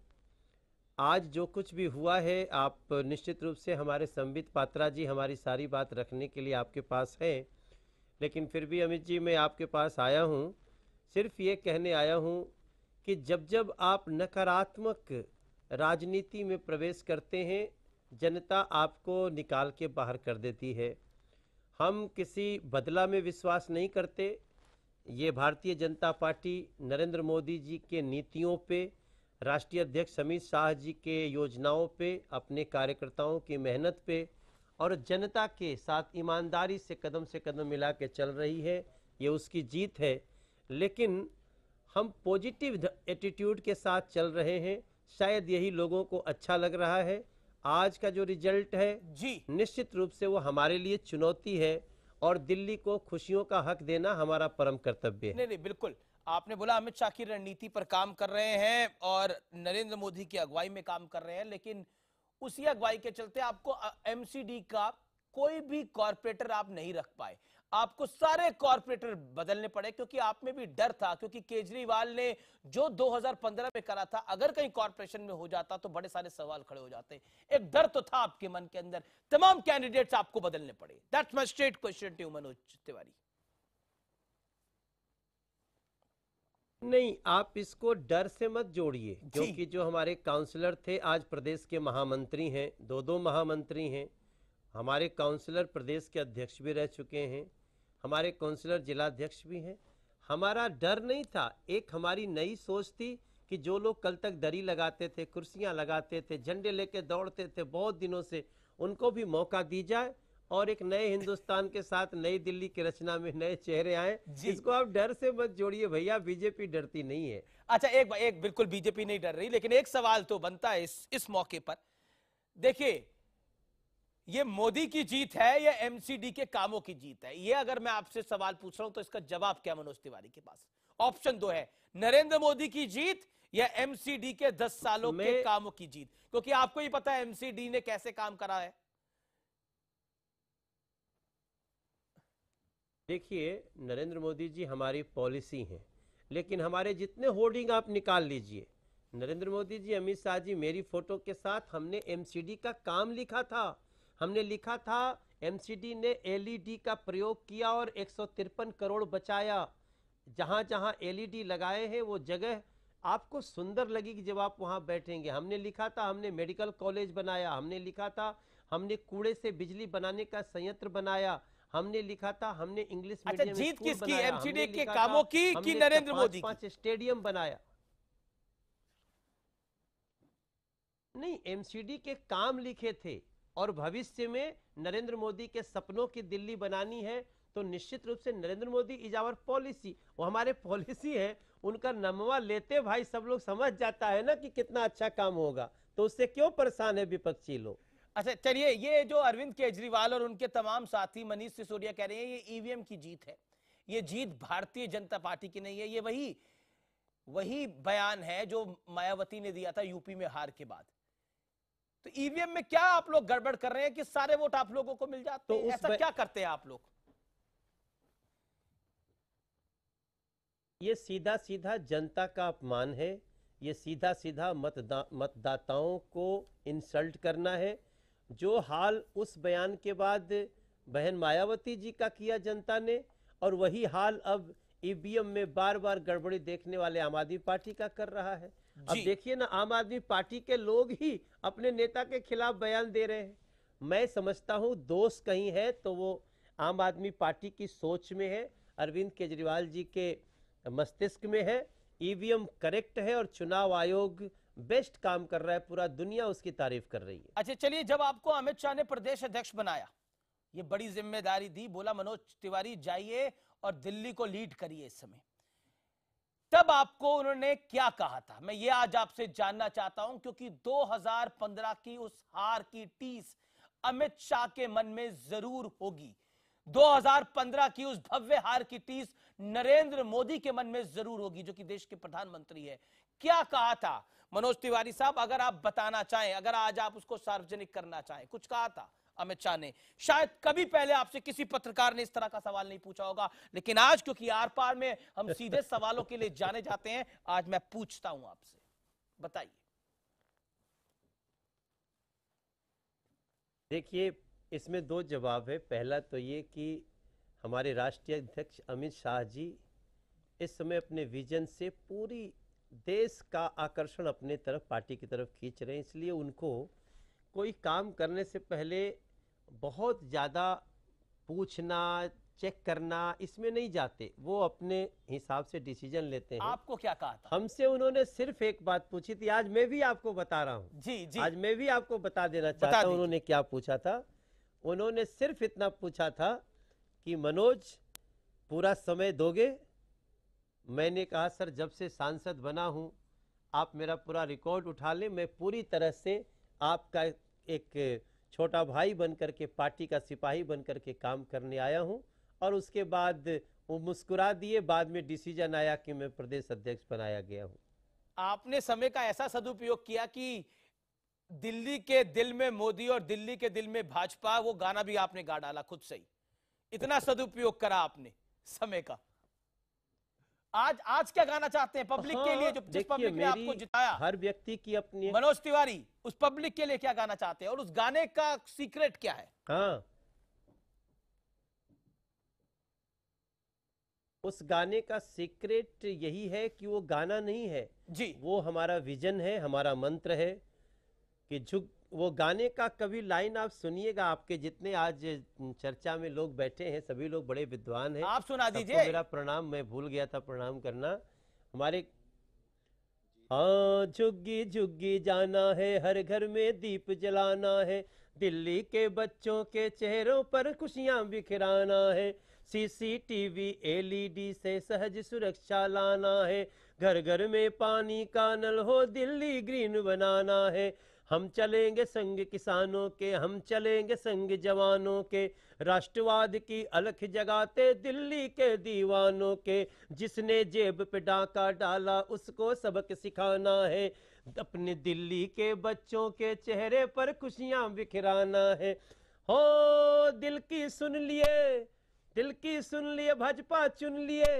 आज जो कुछ भी हुआ है, आप निश्चित रूप से हमारे संबित पात्रा जी हमारी सारी बात रखने के लिए आपके पास हैं, लेकिन फिर भी अमित जी मैं आपके पास आया हूँ, सिर्फ ये कहने आया हूँ कि जब जब आप नकारात्मक राजनीति में प्रवेश करते हैं, जनता आपको निकाल के बाहर कर देती है। हम किसी बदला में विश्वास नहीं करते। ये भारतीय जनता पार्टी नरेंद्र मोदी जी के नीतियों पे, राष्ट्रीय अध्यक्ष अमित शाह जी के योजनाओं पे, अपने कार्यकर्ताओं की मेहनत पे और जनता के साथ ईमानदारी से कदम मिला के चल रही है। ये उसकी जीत है, लेकिन हम पॉजिटिव एटीट्यूड के साथ चल रहे हैं। शायद यही लोगों को अच्छा लग रहा है। आज का जो रिजल्ट है जी, निश्चित रूप से वो हमारे लिए चुनौती है और दिल्ली को खुशियों का हक देना हमारा परम कर्तव्य है। नहीं, बिल्कुल। आपने बोला अमित शाह की रणनीति पर काम कर रहे हैं और नरेंद्र मोदी की अगुवाई में काम कर रहे हैं, लेकिन उसी अगुवाई के चलते आपको एमसीडी का कोई भी कॉर्पोरेटर आप नहीं रख पाए। आपको सारे कॉर्पोरेटर बदलने पड़े क्योंकि आप में भी डर था, क्योंकि केजरीवाल ने जो 2015 में करा था, अगर कहीं कॉर्पोरेशन में हो जाता तो बड़े सारे सवाल खड़े हो जाते। एक डर तो था आपके मन के अंदर। तमाम कैंडिडेट्स आपको बदलने पड़े। That's my straight question to you Manoj Tiwari. नहीं, आप इसको डर से मत जोड़िए, क्योंकि जो हमारे काउंसलर थे आज प्रदेश के महामंत्री हैं, दो महामंत्री हैं। हमारे काउंसलर प्रदेश के अध्यक्ष भी रह चुके हैं, हमारे काउंसलर जिलाध्यक्ष भी हैं। हमारा डर नहीं था, एक हमारी नई सोच थी कि जो लोग कल तक दरी लगाते थे, कुर्सियां लगाते थे, झंडे लेके दौड़ते थे बहुत दिनों से, उनको भी मौका दी जाए और एक नए हिंदुस्तान के साथ नई दिल्ली की रचना में नए चेहरे आए। इसको आप डर से मत जोड़िए भैया, बीजेपी डरती नहीं है। अच्छा, एक बिल्कुल बीजेपी नहीं डर रही, लेकिन एक सवाल तो बनता है इस मौके पर। देखिए, ये मोदी की जीत है या एमसीडी के कामों की जीत है? ये अगर मैं आपसे सवाल पूछ रहा हूं तो इसका जवाब क्या मनोज तिवारी के पास? ऑप्शन दो है, नरेंद्र मोदी की जीत या एमसीडी के 10 सालों के कामों की जीत, क्योंकि आपको ही पता है एमसीडी ने कैसे काम करा है। देखिए, नरेंद्र मोदी जी हमारी पॉलिसी हैं, लेकिन हमारे जितने होर्डिंग आप निकाल लीजिए, नरेंद्र मोदी जी, अमित शाह जी, मेरी फोटो के साथ हमने एमसीडी का काम लिखा था। हमने लिखा था एमसीडी ने एलईडी का प्रयोग किया और 153 करोड़ बचाया। जहां जहां एलईडी लगाए हैं वो जगह आपको सुंदर लगेगी जब आप वहां बैठेंगे। हमने लिखा था हमने मेडिकल कॉलेज बनाया, हमने लिखा था हमने कूड़े से बिजली बनाने का संयंत्र बनाया, हमने लिखा था हमने इंग्लिश मीडियम जीत स्कूल किसकी? बनाया, एमसीडी के कामों की कि नरेंद्र मोदी की? 5 स्टेडियम बनाया। नहीं, एमसीडी के काम लिखे थे और भविष्य में नरेंद्र मोदी के सपनों की दिल्ली बनानी है तो निश्चित रूप से Narendra Modi is our policy, वो हमारे पॉलिसी है। उनका नमवा लेते भाई सब लोग समझ जाता है ना कि कितना अच्छा काम होगा, तो उससे क्यों परेशान है विपक्षी लोग। अच्छा चलिए, ये जो अरविंद केजरीवाल और उनके तमाम साथी मनीष सिसोदिया कह रहे हैं ये ईवीएम की जीत है, ये जीत भारतीय जनता पार्टी की नहीं है, ये वही बयान है जो मायावती ने दिया था यूपी में हार के बाद। तो ईवीएम में क्या आप लोग गड़बड़ कर रहे हैं कि सारे वोट आप लोगों को मिल जाते हैं? ऐसा क्या करते हैं आप लोग? ये सीधा सीधा जनता का अपमान है, ये सीधा सीधा मतदाताओं को इंसल्ट करना है। जो हाल उस बयान के बाद बहन मायावती जी का किया जनता ने, और वही हाल अब ईवीएम में बार बार गड़बड़ी देखने वाले आम आदमी पार्टी का कर रहा है। अब देखिए ना, आम आदमी पार्टी के लोग ही अपने नेता के खिलाफ बयान दे रहे हैं। मैं समझता हूं दोष कहीं है तो वो आम आदमी पार्टी की सोच में है, अरविंद केजरीवाल जी के मस्तिष्क में है। ईवीएम करेक्ट है और चुनाव आयोग बेस्ट काम कर रहा है, पूरा दुनिया उसकी तारीफ कर रही है। अच्छा चलिए, जब आपको अमित शाह ने प्रदेश अध्यक्ष बनाया, ये बड़ी जिम्मेदारी दी, बोला मनोज तिवारी जाइए और दिल्ली को लीड करिए इस समय, तब आपको उन्होंने क्या कहा था? मैं ये आज आपसे जानना चाहता हूं, क्योंकि 2015 की उस हार की टीस अमित शाह के मन में जरूर होगी। 2015 की उस भव्य हार की टीस नरेंद्र मोदी के मन में जरूर होगी, जो कि देश के प्रधानमंत्री है। क्या कहा था मनोज तिवारी साहब, अगर आप बताना चाहें, अगर आज आप उसको सार्वजनिक करना चाहें, कुछ कहा था अमित शाह ने? शायद कभी पहले आपसे किसी पत्रकार ने इस तरह का सवाल नहीं पूछा होगा, लेकिन आज क्योंकि आर पार में हम सीधे सवालों के लिए जाने जाते हैं, आज मैं पूछता हूं आपसे, बताइए। देखिए, इसमें दो जवाब है। पहला तो ये कि हमारे राष्ट्रीय अध्यक्ष अमित शाह जी इस समय अपने विजन से पूरी देश का आकर्षण अपने तरफ, पार्टी की तरफ खींच रहे हैं, इसलिए उनको कोई काम करने से पहले बहुत ज़्यादा पूछना, चेक करना, इसमें नहीं जाते। वो अपने हिसाब से डिसीजन लेते हैं। आपको क्या कहा था? हमसे उन्होंने सिर्फ एक बात पूछी थी, आज मैं भी आपको बता रहा हूँ। जी। आज मैं भी आपको बता देना चाहता हूँ उन्होंने क्या पूछा था। उन्होंने सिर्फ इतना पूछा था कि मनोज, पूरा समय दोगे? मैंने कहा सर, जब से सांसद बना हूँ आप मेरा पूरा रिकॉर्ड उठा लें, मैं पूरी तरह से आपका एक छोटा भाई बनकर के, पार्टी का सिपाही बनकर के काम करने आया हूँ। और उसके बाद वो मुस्कुरा दिए। बाद में डिसीजन आया कि मैं प्रदेश अध्यक्ष बनाया गया हूँ। आपने समय का ऐसा सदुपयोग किया कि दिल्ली के दिल में मोदी और दिल्ली के दिल में भाजपा, वो गाना भी आपने गा डाला खुद से ही। इतना सदुपयोग करा आपने समय का। आज क्या गाना चाहते हैं पब्लिक के लिए, जो जिस पब्लिक ने आपको जिताया? हर व्यक्ति की अपनी। मनोज तिवारी, उस पब्लिक के लिए क्या गाना चाहते हैं और उस गाने का सीक्रेट क्या है? हाँ, उस गाने का सीक्रेट यही है कि वो गाना नहीं है जी, वो हमारा विजन है, हमारा मंत्र है कि झुक। वो गाने का कभी लाइन आप सुनिएगा, आपके जितने आज चर्चा में लोग बैठे हैं सभी लोग बड़े विद्वान हैं, आप सुना दीजिए। मेरा प्रणाम, मैं भूल गया था प्रणाम करना। हमारे हाँ, झुग्गी झुग्गी जाना है, हर घर में दीप जलाना है, दिल्ली के बच्चों के चेहरों पर खुशियां बिखराना है, सीसीटीवी एलईडी से सहज सुरक्षा लाना है, घर घर में पानी का नल हो, दिल्ली ग्रीन बनाना है। हम चलेंगे संग किसानों के, हम चलेंगे संग जवानों के, राष्ट्रवाद की अलख जगाते दिल्ली के दीवानों के, जिसने जेब पे डाका डाला उसको सबक सिखाना है, अपने दिल्ली के बच्चों के चेहरे पर खुशियां बिखराना है। हो दिल की सुन लिए, दिल की सुन लिए, भाजपा चुन लिए,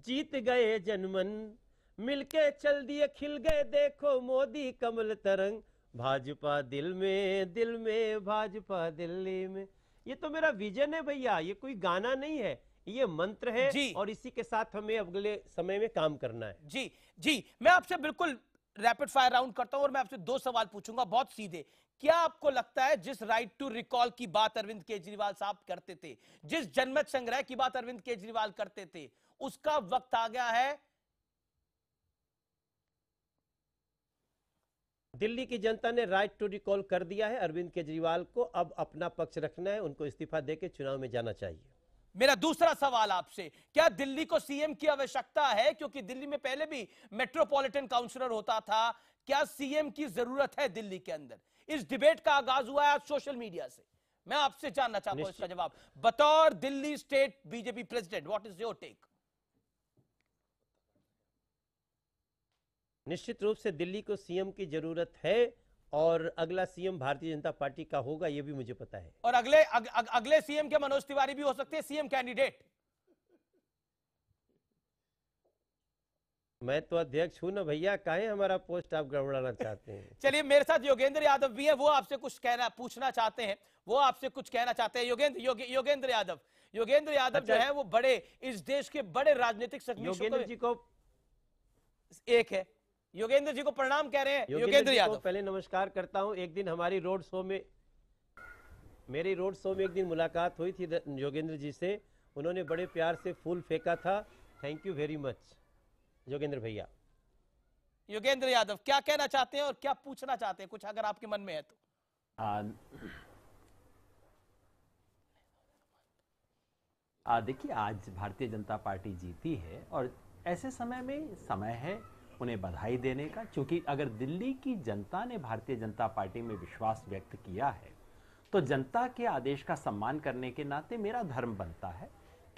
जीत गए जनमन, मिलके चल दिए खिल गए, देखो मोदी कमल तरंग, भाजपा दिल में भाजपा दिल्ली में। ये तो मेरा विजन है भैया, ये कोई गाना नहीं है, ये मंत्र है जी। और इसी के साथ हमें अगले समय में काम करना है। जी, मैं आपसे बिल्कुल रैपिड फायर राउंड करता हूं और मैं आपसे दो सवाल पूछूंगा बहुत सीधे। क्या आपको लगता है जिस राइट टू रिकॉल की बात अरविंद केजरीवाल साहब करते थे, जिस जनमत संग्रह की बात अरविंद केजरीवाल करते थे, उसका वक्त आ गया है? दिल्ली की जनता ने राइट टू रिकॉल कर दिया है अरविंद केजरीवाल को, अब अपना पक्ष रखना है, उनको इस्तीफा देकर चुनाव में जाना चाहिए। मेरा दूसरा सवाल आपसे, क्या दिल्ली को सीएम की आवश्यकता है? क्योंकि दिल्ली में पहले भी मेट्रोपॉलिटन काउंसलर होता था, क्या सीएम की जरूरत है दिल्ली के अंदर? इस डिबेट का आगाज हुआ है आज सोशल मीडिया से, मैं आपसे जानना चाहता हूं इसका जवाब। बतौर Delhi state BJP president, what is your take? निश्चित रूप से दिल्ली को सीएम की जरूरत है और अगला सीएम भारतीय जनता पार्टी का होगा, यह भी मुझे पता है। और अगले सीएम के मनोज तिवारी भी हो सकते हैं सीएम कैंडिडेट। मैं तो अध्यक्ष हूं ना भैया, काहे हमारा पोस्ट आप गड़बड़ाना चाहते हैं? चलिए, मेरे साथ योगेंद्र यादव भी है, वो आपसे कुछ पूछना चाहते हैं, वो आपसे कुछ कहना चाहते हैं। योगेंद्र यादव जो है वो बड़े, इस देश के बड़े राजनीतिक योगेंद्र जी को एक है, योगेंद्र जी को प्रणाम कह रहे हैं। योगेंद्र यादव पहले नमस्कार करता हूं। एक दिन हमारी रोड शो में, मेरी रोड शो में एक दिन मुलाकात हुई थी योगेंद्र जी से, उन्होंने बड़े प्यार से फूल फेंका था। Thank you very much Yogendra भैया। योगेंद्र यादव क्या कहना चाहते हैं और क्या पूछना चाहते हैं, कुछ अगर आपके मन में है तो? देखिए, आज भारतीय जनता पार्टी जीती है और ऐसे समय में समय है उन्हें बधाई देने का, क्योंकि अगर दिल्ली की जनता ने भारतीय जनता पार्टी में विश्वास व्यक्त किया है तो जनता के आदेश का सम्मान करने के नाते मेरा धर्म बनता है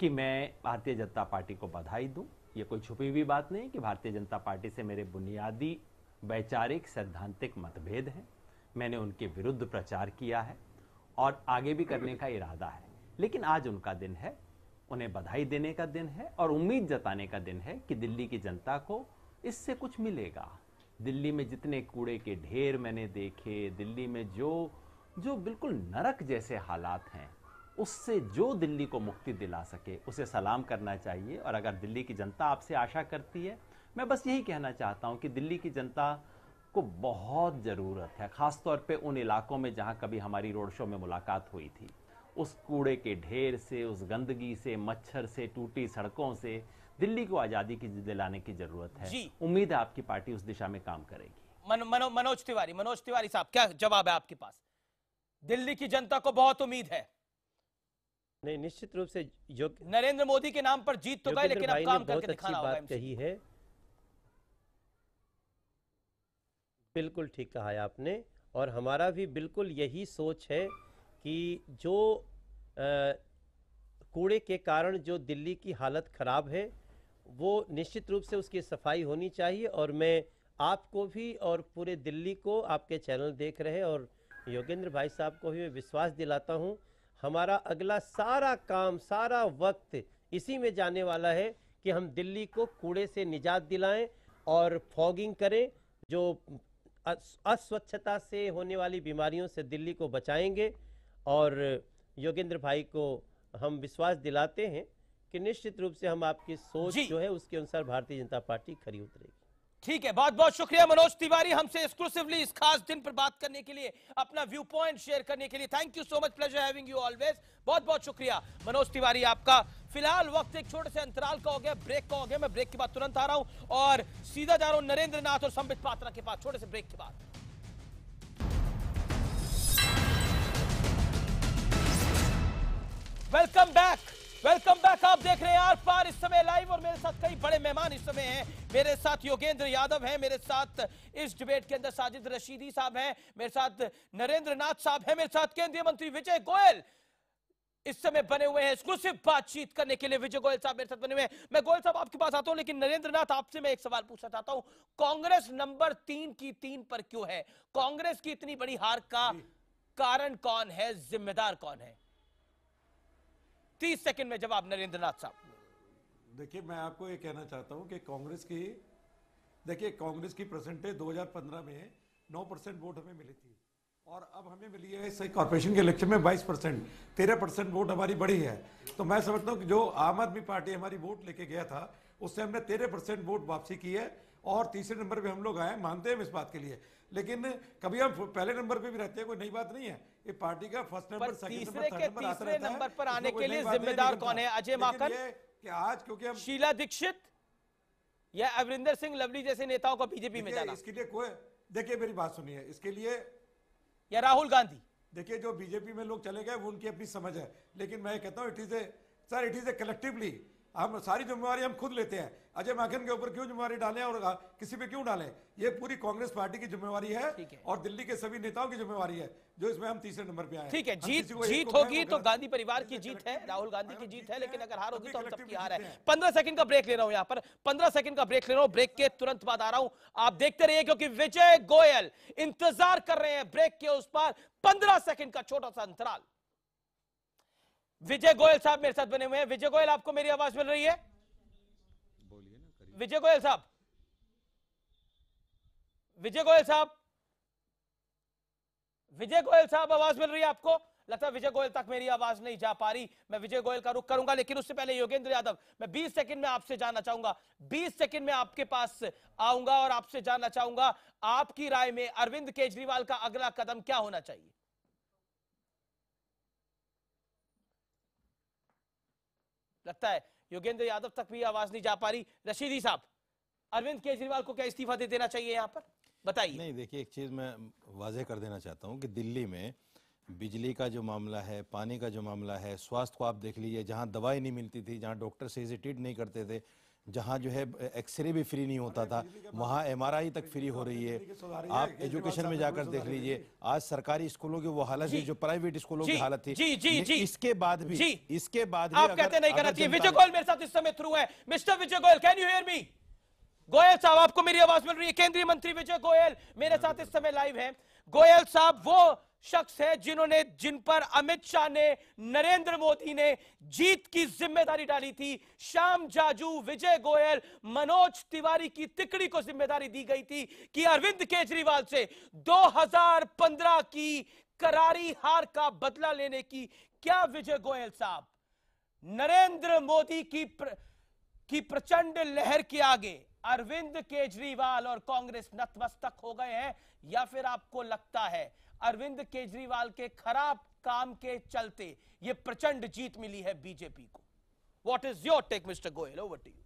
कि मैं भारतीय जनता पार्टी को बधाई दूं। ये कोई छुपी हुई बात नहीं कि भारतीय जनता पार्टी से मेरे बुनियादी वैचारिक सैद्धांतिक मतभेद हैं। मैंने उनके विरुद्ध प्रचार किया है और आगे भी करने का इरादा है, लेकिन आज उनका दिन है, उन्हें बधाई देने का दिन है और उम्मीद जताने का दिन है कि दिल्ली की जनता को इससे कुछ मिलेगा। दिल्ली में जितने कूड़े के ढेर मैंने देखे, दिल्ली में जो बिल्कुल नरक जैसे हालात हैं, उससे जो दिल्ली को मुक्ति दिला सके उसे सलाम करना चाहिए। और अगर दिल्ली की जनता आपसे आशा करती है, मैं बस यही कहना चाहता हूं कि दिल्ली की जनता को बहुत ज़रूरत है, ख़ासतौर पे उन इलाकों में जहां कभी हमारी रोड शो में मुलाकात हुई थी, उस कूड़े के ढेर से, उस गंदगी से, मच्छर से, टूटी सड़कों से दिल्ली को आज़ादी की दिलाने की ज़रूरत है। उम्मीद है आपकी पार्टी उस दिशा में काम करेगी। मनोज तिवारी साहब, क्या जवाब है आपके पास? दिल्ली की जनता को बहुत उम्मीद है। नहीं, निश्चित रूप से नरेंद्र मोदी के नाम पर जीत तो गए, लेकिन अब काम करके दिखाना होगा। बात कही है, बिल्कुल ठीक कहा है आपने, और हमारा भी बिल्कुल यही सोच है कि जो कूड़े के कारण जो दिल्ली की हालत खराब है, वो निश्चित रूप से उसकी सफाई होनी चाहिए। और मैं आपको भी और पूरे दिल्ली को, आपके चैनल देख रहे और योगेंद्र भाई साहब को भी मैं विश्वास दिलाता हूं, हमारा अगला सारा काम, सारा वक्त इसी में जाने वाला है कि हम दिल्ली को कूड़े से निजात दिलाएं और फॉगिंग करें, जो अस्वच्छता से होने वाली बीमारियों से दिल्ली को बचाएंगे। और योगेंद्र भाई को हम विश्वास दिलाते हैं कि निश्चित रूप से हम आपकी सोच जो है उसके अनुसार भारतीय जनता पार्टी खरी उतरेगी। ठीक है, बहुत बहुत शुक्रिया मनोज तिवारी, हमसे एक्सक्लूसिवली इस खास दिन पर बात करने के लिए, अपना व्यू पॉइंट शेयर करने के लिए। Thank you so much, pleasure having you always. बहुत बहुत शुक्रिया मनोज तिवारी आपका। फिलहाल वक्त एक छोटे से अंतराल का हो गया, ब्रेक का हो गया। मैं ब्रेक के बाद तुरंत आ रहा हूं और सीधा जा रहा हूं नरेंद्र नाथ और संबित पात्रा के पास, छोटे से ब्रेक के बाद। Welcome back. आप देख रहे हैं आर पार इस समय लाइव, और मेरे साथ कई बड़े मेहमान इस समय हैं। मेरे साथ योगेंद्र यादव हैं, मेरे साथ इस डिबेट के अंदर साजिद रशीदी साहब हैं, मेरे साथ नरेंद्र नाथ साहब हैं, मेरे साथ केंद्रीय मंत्री विजय गोयल इस समय बने हुए हैं एक्सक्लूसिव बातचीत करने के लिए। विजय गोयल साहब मेरे साथ बने हुए हैं। मैं गोयल साहब आपके पास आता हूं, लेकिन नरेंद्र नाथ आपसे मैं एक सवाल पूछना चाहता हूं। कांग्रेस नंबर 3 की 3 पर क्यों है? कांग्रेस की इतनी बड़ी हार का कारण कौन है, जिम्मेदार कौन है? 30 सेकंड में जवाब नरेंद्र नाथ साहब। देखिए, मैं आपको ये कहना चाहता हूं कि कांग्रेस की परसेंटेज 2015 में 9% वोट हमें मिली थी, और अब हमें मिली है इस कॉर्पोरेशन के इलेक्शन में 22%, 13% वोट हमारी बढ़ी है। तो मैं समझता हूं कि जो आम आदमी पार्टी हमारी वोट लेके गया था, उससे हमने 13% वोट वापसी की है, और तीसरे नंबर पे हम लोग आए, मानते हैं इस बात के लिए। लेकिन कभी हम पहले नंबर पे भी रहते हैं, कोई नई बात नहीं है। ये पार्टी का first number, second number, third number आता रहता है। नंबर पर आने के लिए जिम्मेदार कौन है? अजय माकन, कि आज क्योंकि हम शीला दीक्षित या अमरिंदर सिंह लवली जैसे नेताओं को बीजेपी में जाना? इसके लिए कोई, देखिए मेरी बात सुनिए, इसके लिए या राहुल गांधी? देखिए, जो बीजेपी में लोग चले गए वो उनकी अपनी समझ है, लेकिन मैं कहता हूं इट इज ए कलेक्टिवली, हम सारी जिम्मेवारी हम खुद लेते हैं। अजय माकन के ऊपर क्यों जिम्मेवारी डालें और किसी पे क्यों डालें? ये पूरी कांग्रेस पार्टी की जिम्मेवारी है और दिल्ली के सभी नेताओं की जिम्मेवारी है, जो इसमें हम तीसरे नंबर पे आए। ठीक है, जीत होगी तो गांधी परिवार की जीत है, राहुल गांधी की जीत है, लेकिन अगर हार होगी तो हम सबकी हार है। 15 सेकंड का ब्रेक ले रहा हूं, यहां पर 15 सेकंड का ब्रेक ले रहा हूं। ब्रेक के तुरंत बाद आ रहा हूं, आप देखते रहिए, क्योंकि विजय गोयल इंतजार कर रहे हैं ब्रेक के उस पार। 15 सेकंड का छोटा सा अंतराल। विजय गोयल साहब मेरे साथ बने हुए हैं। विजय गोयल, आपको मेरी आवाज मिल रही है? विजय गोयल साहब, विजय गोयल साहब आवाज मिल रही है आपको? लगता है विजय गोयल तक मेरी आवाज नहीं जा पा रही। मैं विजय गोयल का रुख करूंगा, लेकिन उससे पहले योगेंद्र यादव, मैं 20 सेकंड में आपसे जानना चाहूंगा, 20 सेकंड में आपके पास आऊंगा और आपसे जानना चाहूंगा, आपकी राय में अरविंद केजरीवाल का अगला कदम क्या होना चाहिए? लगता है योगेंद्र यादव तक भी आवाज नहीं जा पा रही। रशीदी साहब, अरविंद केजरीवाल को क्या इस्तीफा दे देना चाहिए यहां पर? बताइए। नहीं, देखिए, एक चीज मैं वाजे कर देना चाहता हूं कि दिल्ली में बिजली का जो मामला है, पानी का जो मामला है, स्वास्थ्य को आप देख लीजिए, जहां दवाई नहीं मिलती थी, जहां डॉक्टर सही से ट्रीट नहीं करते थे, जहां जो है एक्सरे भी फ्री नहीं होता था, वहां MRI तक फ्री हो रही है। आप एजुकेशन में जाकर देख लीजिए, आज सरकारी स्कूलों की वो हालत है जो प्राइवेट स्कूलों की हालत थी। इसके बाद भी आप कहते नहीं करना चाहिए। विजय गोयल मेरे साथ इस समय थ्रू है। Mister Vijay Goyal, can you hear me? Goyal साहब, आपको मेरी आवाज मिल रही है? केंद्रीय मंत्री विजय गोयल मेरे साथ इस समय लाइव है। गोयल साहब वो शख्स है जिन पर अमित शाह ने, नरेंद्र मोदी ने जीत की जिम्मेदारी डाली थी। श्याम जाजू, विजय गोयल, मनोज तिवारी की तिकड़ी को जिम्मेदारी दी गई थी कि अरविंद केजरीवाल से 2015 की करारी हार का बदला लेने की। क्या विजय गोयल साहब नरेंद्र मोदी की प्रचंड लहर के आगे अरविंद केजरीवाल और कांग्रेस नतमस्तक हो गए हैं, या फिर आपको लगता है अरविंद केजरीवाल के खराब काम के चलते यह प्रचंड जीत मिली है बीजेपी को? What is your take mister Goyal? Over to you.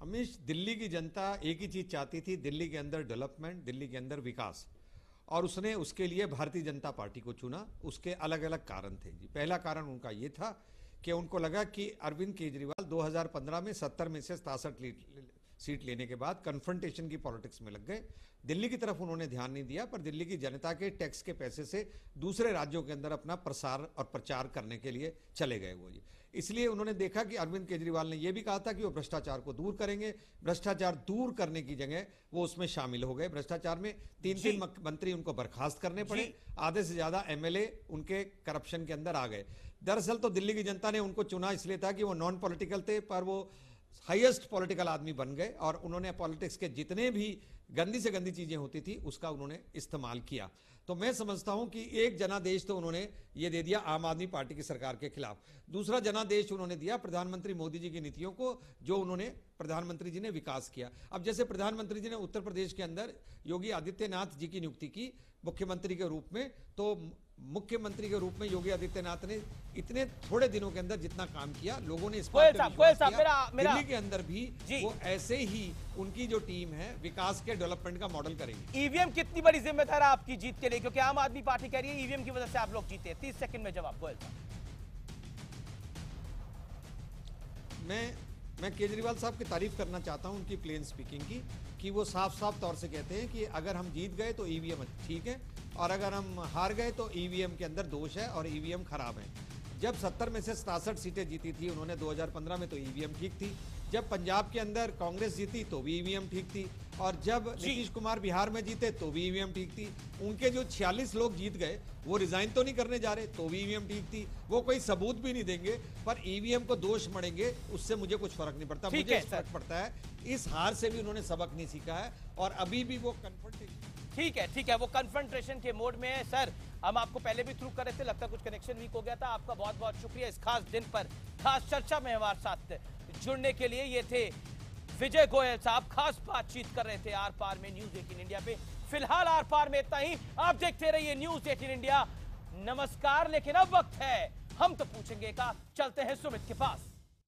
Amish, Delhi की जनता एक ही चीज चाहती थी, दिल्ली के अंदर डेवलपमेंट, दिल्ली के अंदर विकास, और उसने उसके लिए भारतीय जनता पार्टी को चुना। उसके अलग अलग कारण थे जी। पहला कारण उनका यह था कि उनको लगा कि अरविंद केजरीवाल 2015 में 70 में से 67 सीट लेने के बाद कन्फ्रंटेशन की पॉलिटिक्स में लग गए। दिल्ली की तरफ उन्होंने ध्यान नहीं दिया, पर दिल्ली की जनता के टैक्स के पैसे से दूसरे राज्यों के अंदर अपना प्रसार और प्रचार करने के लिए चले गए वो। इसलिए उन्होंने देखा कि अरविंद केजरीवाल ने यह भी कहा था कि वो भ्रष्टाचार को दूर करेंगे। भ्रष्टाचार दूर करने की जगह वो उसमें शामिल हो गए। भ्रष्टाचार में 3 मंत्री उनको बर्खास्त करने पड़े, आधे से ज्यादा MLA उनके करप्शन के अंदर आ गए। दरअसल तो दिल्ली की जनता ने उनको चुना इसलिए था कि वो नॉन पॉलिटिकल थे, पर वो हाईएस्ट पॉलिटिकल आदमी बन गए और उन्होंने पॉलिटिक्स के जितने भी गंदी से गंदी चीजें होती थी उसका उन्होंने इस्तेमाल किया। तो मैं समझता हूं कि एक जनादेश तो उन्होंने ये दे दिया आम आदमी पार्टी की सरकार के खिलाफ। दूसरा जनादेश उन्होंने दिया प्रधानमंत्री मोदी जी की नीतियों को, जो उन्होंने प्रधानमंत्री जी ने विकास किया। अब जैसे प्रधानमंत्री जी ने उत्तर प्रदेश के अंदर योगी आदित्यनाथ जी की नियुक्ति की मुख्यमंत्री के रूप में, तो मुख्यमंत्री के रूप में योगी आदित्यनाथ ने इतने थोड़े दिनों के अंदर जितना काम किया, लोगों ने इस बात पे विश्वास किया दिल्ली के अंदर भी वो ऐसे ही उनकी जो टीम है विकास के डेवलपमेंट का मॉडल करेंगे। ईवीएम कितनी बड़ी जिम्मेदार है आपकी जीत के लिए? क्योंकि आम आदमी पार्टी कह रही है ईवीएम की वजह से आप लोग जीते। 30 सेकंड में जवाब। गोयल साहब, मैं केजरीवाल साहब की तारीफ करना चाहता हूं उनकी प्लेन स्पीकिंग की, कि वो साफ साफ तौर से कहते हैं कि अगर हम जीत गए तो ईवीएम ठीक है, और अगर हम हार गए तो ईवीएम के अंदर दोष है और ईवीएम खराब है। जब 70 में से 67 सीटें जीती थी उन्होंने 2015 में, तो ईवीएम ठीक थी। जब पंजाब के अंदर कांग्रेस जीती तो भी ईवीएम ठीक थी, और जब नीतीश कुमार बिहार में जीते तो भी ईवीएम ठीक थी। उनके जो 46 लोग जीत गए वो रिजाइन तो नहीं करने जा रहे, तो भी ईवीएम ठीक थी। वो कोई सबूत भी नहीं देंगे, पर ईवीएम को दोष मढ़ेंगे, उससे मुझे कुछ फर्क नहीं पड़ता। मुझे फर्क पड़ता है इस हार से भी उन्होंने सबक नहीं सीखा है और अभी भी वो कन्फ्रंटेशन। ठीक है, वो कन्फ्रंटेशन के मोड में है। सर, हम आपको पहले भी थ्रू कर रहे थे, लगता कुछ कनेक्शन वीक हो गया था। आपका बहुत बहुत शुक्रिया इस खास दिन पर खास चर्चा में हमारे साथ जुड़ने के लिए। ये थे विजय गोयल साहब, खास बातचीत कर रहे थे आर पार में न्यूज 18 इंडिया पे। फिलहाल आर पार में इतना ही। आप देखते रहिए न्यूज 18 इंडिया। नमस्कार। लेकिन अब वक्त है हम तो पूछेंगे का। चलते हैं सुमित के पास।